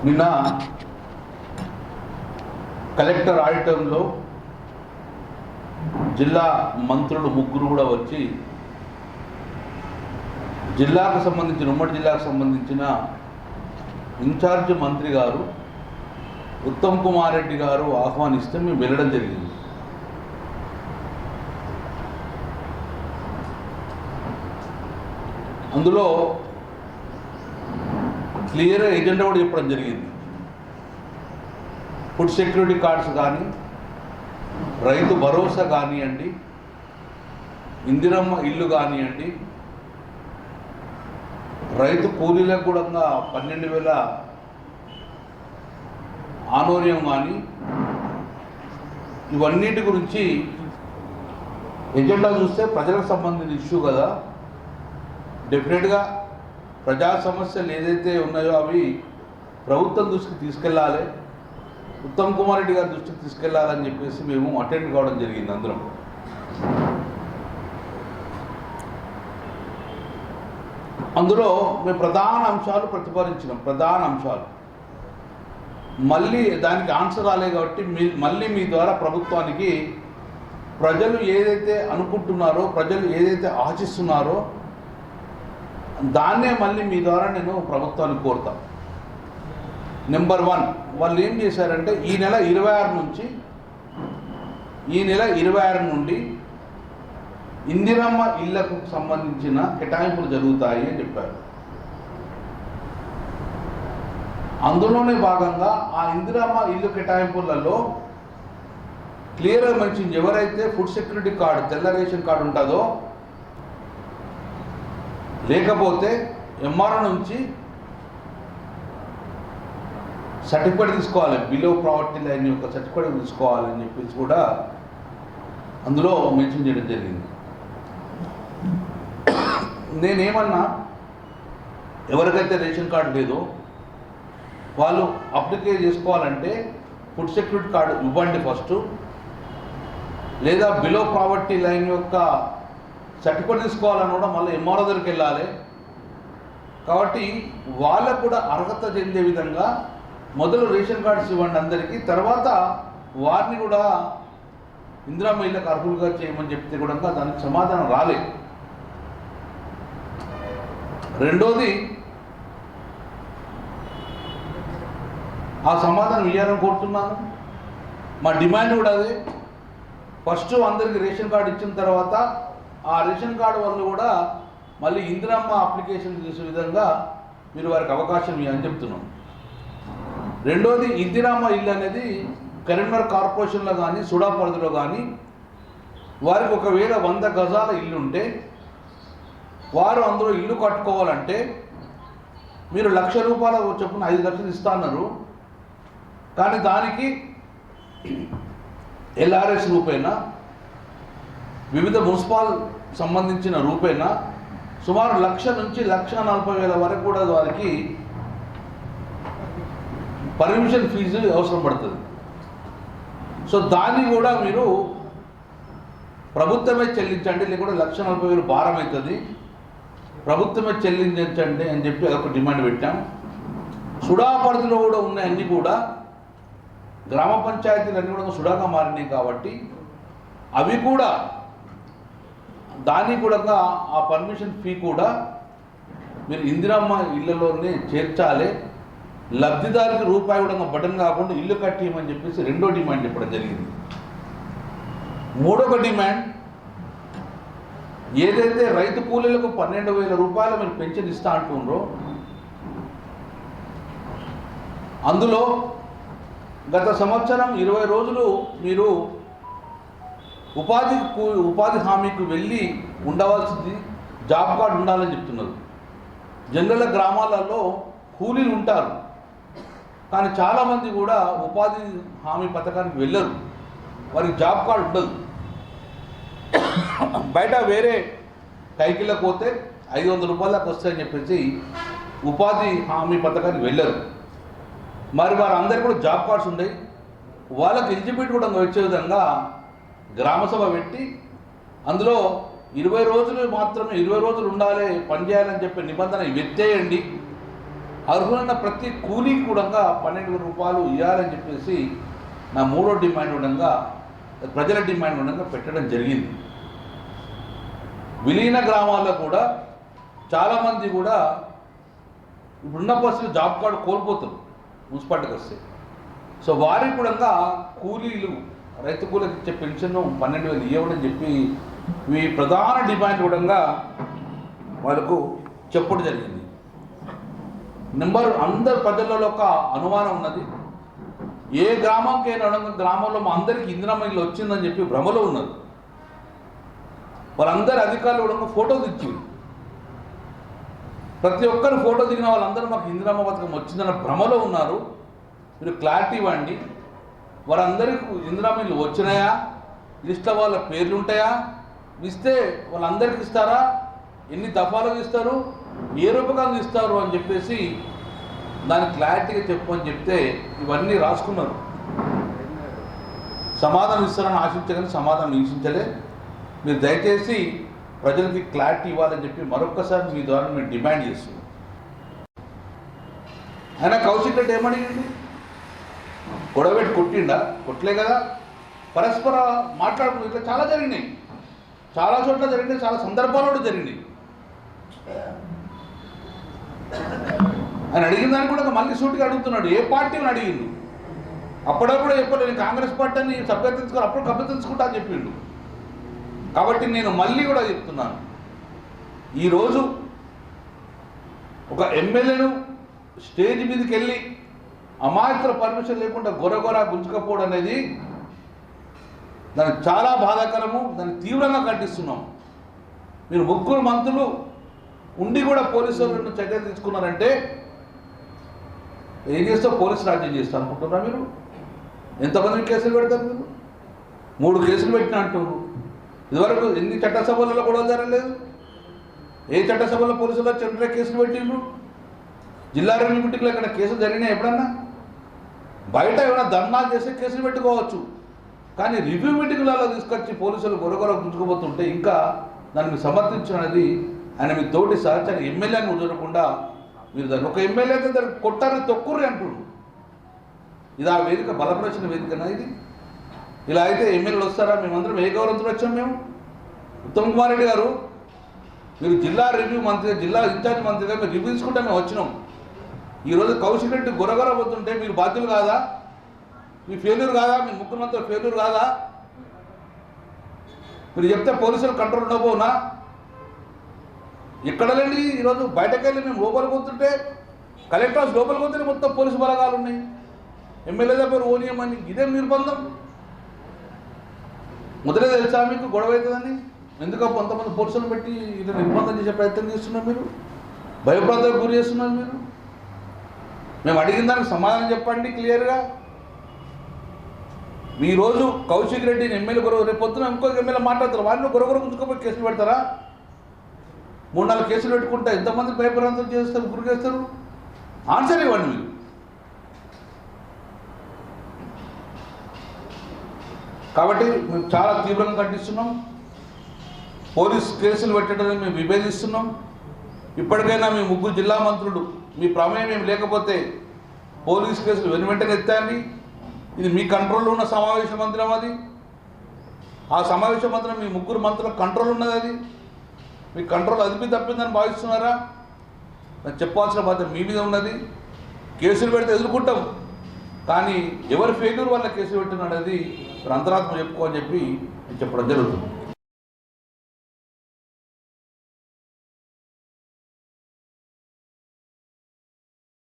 నిన్న కలెక్టర్ ఆడిటంలో జిల్లా మంత్రులు ముగ్గురు కూడా వచ్చి జిల్లాకు సంబంధించిన ఉమ్మడి జిల్లాకు సంబంధించిన ఇన్ఛార్జ్ మంత్రి గారు ఉత్తమ్ కుమార్ రెడ్డి గారు ఆహ్వానిస్తే మేము వెళ్ళడం జరిగింది. అందులో క్లియర్ ఎజెండా కూడా చెప్పడం జరిగింది. ఫుడ్ సెక్యూరిటీ కార్డ్స్ కానీ, రైతు భరోసా కానివ్వండి, ఇందిరమ్మ ఇల్లు కానివ్వండి, రైతు కూలీలకు కూడా 12,000 ఆనోర్యం కానీ, ఇవన్నిటి గురించి ఎజెండా చూస్తే ప్రజలకు సంబంధించిన ఇష్యూ కదా. డెఫినెట్గా ప్రజా సమస్యలు ఏదైతే ఉన్నాయో అవి ప్రభుత్వం దృష్టికి తీసుకెళ్ళాలి, ఉత్తమ్ కుమార్ రెడ్డి గారి దృష్టికి తీసుకెళ్లాలని చెప్పేసి మేము అటెండ్ కావడం జరిగింది. అందరం అందులో మేము ప్రధాన అంశాలు ప్రతిపాదించినాం. ప్రధాన అంశాలు మళ్ళీ దానికి ఆన్సర్ రాలే కాబట్టి మళ్ళీ మీ ద్వారా ప్రభుత్వానికి ప్రజలు ఏదైతే అనుకుంటున్నారో, ప్రజలు ఏదైతే ఆశిస్తున్నారో దాన్నే మళ్ళీ మీ ద్వారా నేను ప్రభుత్వానికి కోరుతాను. నెంబర్ 1, వాళ్ళు ఏం చేశారంటే ఈ నెల 26 నుండి ఇందిరమ్మ ఇళ్లకు సంబంధించిన కేటాయింపులు జరుగుతాయి అని చెప్పారు. అందులోనే భాగంగా ఆ ఇందిరమ్మ ఇల్లు కేటాయింపులలో క్లియర్గా మెన్షన్ ఎవరైతే ఫుడ్ సెక్యూరిటీ కార్డు, తెల్ల రేషన్ కార్డు ఉంటుందో, లేకపోతే ఎంఆర్ఓ నుంచి సర్టిఫికేట్ తీసుకోవాలి, బిలో ప్రావర్టీ లైన్ యొక్క సర్టిఫికేట్ తీసుకోవాలని చెప్పేసి కూడా అందులో మెన్షన్ చేయడం జరిగింది. నేనేమన్నా ఎవరికైతే రేషన్ కార్డు లేదో వాళ్ళు అప్లికే చేసుకోవాలంటే ఫుడ్ సెక్యూరిటీ కార్డు ఇవ్వండి ఫస్ట్, లేదా బిలో ప్రావర్టీ లైన్ యొక్క సర్టిఫికేట్ తీసుకోవాలని కూడా మళ్ళీ ఎంఆర్ఓ దగ్గరికి వెళ్ళాలి. కాబట్టి వాళ్ళకు కూడా అర్హత చెందే విధంగా మొదలు రేషన్ కార్డ్స్ ఇవ్వండి అందరికీ, తర్వాత వారిని కూడా ఇందిరమ్మ ఇళ్ళకు అర్హులుగా చేయమని చెప్తే కూడా దానికి సమాధానం రాలేదు. రెండోది, ఆ సమాధానం ఇవ్వాలని కోరుతున్నాను. మా డిమాండ్ కూడా అదే. ఫస్ట్ అందరికీ రేషన్ కార్డు ఇచ్చిన తర్వాత ఆ రేషన్ కార్డు వల్ల కూడా మళ్ళీ ఇందిరమ్మ అప్లికేషన్ చేసే విధంగా మీరు వారికి అవకాశం ఇవ్వని చెప్తున్నాం. రెండోది, ఇందిరమ్మ ఇల్లు అనేది కరీంనగర్ కార్పొరేషన్లో కానీ, సుడా పరిధిలో కానీ వారికి ఒకవేళ 100 గజాల ఇల్లు ఉంటే వారు అందులో ఇల్లు కట్టుకోవాలంటే మీరు ₹1,00,000 చొప్పున 5 లక్షలు ఇస్తా అన్నారు. కానీ దానికి LRS రూపేనా, వివిధ మున్సిపల్ సంబంధించిన రూపేనా సుమారు 1,00,000 నుంచి 1,40,000 వరకు కూడా వారికి పర్మిషన్ ఫీజు అవసరం పడుతుంది. సో దాన్ని కూడా మీరు ప్రభుత్వమే చెల్లించండి, లేకుంటే 1,40,000 భారం అవుతుంది, ప్రభుత్వమే చెల్లించండి అని చెప్పి అదొక డిమాండ్ పెట్టాం. సుడా పరిధిలో కూడా ఉన్నాయన్నీ కూడా గ్రామ పంచాయతీలు అన్నీ కూడా సుడాగా మారినాయి కాబట్టి అవి కూడా దానికి కూడా ఆ పర్మిషన్ ఫీ కూడా మీరు ఇందిరమ్మ ఇళ్లలోనే చేర్చాలి. లబ్ధిదారుకి రూపాయి కూడా బటన్ కాకుండా ఇల్లు కట్టియమని చెప్పేసి రెండో డిమాండ్ చెప్పడం జరిగింది. మూడొక డిమాండ్, ఏదైతే రైతు కూలీలకు ₹12,000 మీరు పెన్షన్ ఇస్తా అంటున్నారో అందులో గత సంవత్సరం 20 రోజులు మీరు ఉపాధి హామీకి వెళ్ళి ఉండవలసింది జాబ్ కార్డు ఉండాలని చెప్తున్నారు. జనరల్ గ్రామాలలో కూలీలు ఉంటారు, కానీ చాలామంది కూడా ఉపాధి హామీ పథకానికి వెళ్ళరు, వారికి జాబ్ కార్డు ఉండదు. బయట వేరే కైకిళ్ళకి పోతే ₹500 దాకా వస్తాయని చెప్పేసి ఉపాధి హామీ పథకానికి వెళ్ళరు. మరి వారందరికీ కూడా జాబ్ కార్డ్స్ ఉన్నాయి, వాళ్ళకి ఎలిజిబిలిటీ కూడా వచ్చే విధంగా గ్రామసభ పెట్టి అందులో 20 రోజులు మాత్రమే 20 రోజులు ఉండాలి పనిచేయాలని చెప్పే నిబంధన ఎత్తేయండి. అర్హులైన ప్రతి కూలీకి కూడా 12,000 రూపాయలు ఇవ్వాలని చెప్పేసి నా మూడో డిమాండ్ ఉండగా, ప్రజల డిమాండ్ ఉండగా పెట్టడం జరిగింది. విలీన గ్రామాల్లో కూడా చాలామంది కూడా ఇప్పుడున్న పరిస్థితులు జాబ్ కార్డు కోల్పోతారు మున్సిపాలిటీకి వస్తే. సో వారికి కూడా కూలీలు, రైతు కూలీకి ఇచ్చే పెన్షన్ 12,000 ఇవ్వడం చెప్పి ఈ ప్రధాన డిమాండ్ కూడా వాళ్ళకు చెప్పడం జరిగింది. అందరు ప్రజలలో ఒక అనుమానం ఉన్నది, ఏ గ్రామంకైనా గ్రామంలో మా అందరికీ ఇందిరమ్మ ఇల్లు వచ్చిందని చెప్పి భ్రమలో ఉన్నారు. వాళ్ళందరి అధికారులు కూడా ఫోటోలు ఇచ్చింది. ప్రతి ఒక్కరు ఫోటో దిగిన వాళ్ళందరూ మాకు ఇందిరమ్మ పథకం వచ్చిందన్న భ్రమలో ఉన్నారు. మీరు క్లారిటీ ఇవ్వండి. వారందరికీ ఇందిరమ్మ ఇల్లు వచ్చినాయా, లిస్ట్లో వాళ్ళ పేర్లు ఉంటాయా, ఇస్తే వాళ్ళందరికీ ఇస్తారా, ఎన్ని దఫాలుగా ఇస్తారు, ఏ రూపకంగా ఇస్తారు అని చెప్పేసి దానికి క్లారిటీగా చెప్పమని చెప్తే ఇవన్నీ రాసుకున్నారు. సమాధానం ఇస్తారని ఆశించగానే సమాధానం ఈక్షించలే. మీరు దయచేసి ప్రజలకి క్లారిటీ ఇవ్వాలని చెప్పి మరొక్కసారి మీ ద్వారా మేము డిమాండ్ చేస్తున్నాం. ఆయన కౌశిక్ రెడ్డి ఏమడిగింది? గొడవబెట్టి కొట్టిండా? కొట్టలే కదా. పరస్పర మాట్లాడుకుని ఇట్లా చాలా జరిగినాయి, చాలా చోట్ల జరిగినాయి, చాలా సందర్భాల్లో కూడా జరిగినాయి. ఆయన అడిగిన దాన్ని కూడా మళ్ళీ సూటిగా అడుగుతున్నాడు. ఏ పార్టీని అడిగిండు? అప్పుడప్పుడు చెప్పలేదు నేను కాంగ్రెస్ పార్టీ అని సభ్యతించుకోవాలి, అప్పుడు సభ్యతించుకుంటా అని చెప్పిండు. కాబట్టి నేను మళ్ళీ కూడా చెప్తున్నాను, ఈరోజు ఒక ఎమ్మెల్యేను స్టేజ్ మీదకి వెళ్ళి అమాయకుల పర్మిషన్ లేకుండా గొరగొర గుంజుకపోవడం అనేది దానికి చాలా బాధాకరము. దాన్ని తీవ్రంగా ఖండిస్తున్నాం. మీరు 3 మంత్రులు ఉండి కూడా పోలీసు వాళ్ళను చర్యలు తీసుకున్నారంటే ఏం చేస్తావు? పోలీసు రాజ్యం చేస్తారు అనుకుంటున్నారా మీరు? ఎంతమంది కేసులు పెడతారు మీరు? 3 కేసులు పెట్టినా అంటున్నారు. ఇదివరకు ఎన్ని చట్టసభలలో గొడవ జరగలేదు? ఏ చట్టసభలో పోలీసులు చెంటే కేసులు పెట్టిండ్రు? జిల్లా రెవెన్యూ మీటింగ్లో ఇక్కడ కేసులు జరిగినాయి ఎప్పుడన్నా? బయట ఏమైనా ధర్నాలు చేస్తే కేసులు పెట్టుకోవచ్చు, కానీ రివ్యూ మీటింగ్లలో తీసుకొచ్చి పోలీసులు గొరగొర గుంజుకోబోతుంటే ఇంకా దాన్ని సమర్థించినది ఆయన మీ తోటి సహచర ఎమ్మెల్యేని వదలకుండా మీరు దాన్ని ఒక ఎమ్మెల్యే అయితే దాన్ని కొట్టారని తొక్కుర్రి అంటుండ్రు. ఇది ఆ వేదిక బలపరిచిన వేదికనా ఇది? ఇలా అయితే ఎమ్మెల్యేలు వస్తారా? మేమందరం ఏ గౌరవంతో వచ్చాం? మేము ఉత్తమ్ కుమార్ రెడ్డి గారు, మీరు జిల్లా రివ్యూ మంత్రిగా, జిల్లా ఇన్ఛార్జ్ మంత్రిగా మీరు రివ్యూ తీసుకుంటే మేము వచ్చినాం. ఈరోజు కౌశిక్ రెడ్డి గొరగొర పోతుంటే మీరు బాధ్యులు కాదా? మీ ఫెయిల్యూర్ కాదా? మీ ముఖ్యమంత్రి ఫెయిల్యూర్ కాదా? మీరు చెప్తే పోలీసులు కంట్రోల్ ఉండబోనా? ఎక్కడ లేండి. ఈరోజు బయటకు వెళ్ళి మేము లోపలికి పోతుంటే, కలెక్టర్ హౌస్ లోపలికి పోతుంటే మొత్తం పోలీసు బలగాలు ఉన్నాయి. ఎమ్మెల్యే దగ్గర ఓనియమని ఇదేం నిర్బంధం? మొదలే తెలుసా మీకు గొడవ అవుతుందని? ఎందుకో కొంతమంది పోలీసులు పెట్టి ఇలా నిర్బంధం చేసే ప్రయత్నం చేస్తున్నారు. మీరు భయప్రాంతాలకు గురి చేస్తున్నారు. మీరు మేము అడిగిన దానికి సమాధానం చెప్పండి క్లియర్గా. ఈరోజు కౌశిక్ రెడ్డిని ఎమ్మెల్యే గొడవ, రేపు పొద్దున ఇంకొక ఎమ్మెల్యే మాట్లాడతారు, వాళ్ళు గొడవ గుంజుకోపోయి కేసులు పెడతారా? 3-4 కేసులు పెట్టుకుంటే ఎంతమంది భయప్రాంతం చేస్తారు, గురి చేస్తారు? ఆన్సర్ ఇవ్వండి మీరు. కాబట్టి మేము చాలా తీవ్రంగా ఖండిస్తున్నాం. పోలీస్ కేసులు పెట్టడానికి మేము విభేదిస్తున్నాం. ఇప్పటికైనా మీ 3 జిల్లా మంత్రులు మీ ప్రమేయం ఏమి లేకపోతే పోలీస్ కేసులు వెనువెంటనే ఎత్తండి. ఇది మీ కంట్రోల్లో ఉన్న సమావేశ మందిరం. అది ఆ సమావేశ మందిరం మీ 3 మంత్రుల కంట్రోల్ ఉన్నది. అది మీ కంట్రోల్ అదిపి తప్పిందని భావిస్తున్నారా? చెప్పాల్సిన బాధ్యత మీ మీద ఉన్నది. కేసులు పెడితే ఎదుర్కొంటాం, కానీ ఎవరి ఫెయిల్యూర్ వల్ల కేసులు పెట్టినది అంతరాత్మ చెప్పుకోని చెప్పి చెప్పడం జరుగుతుంది.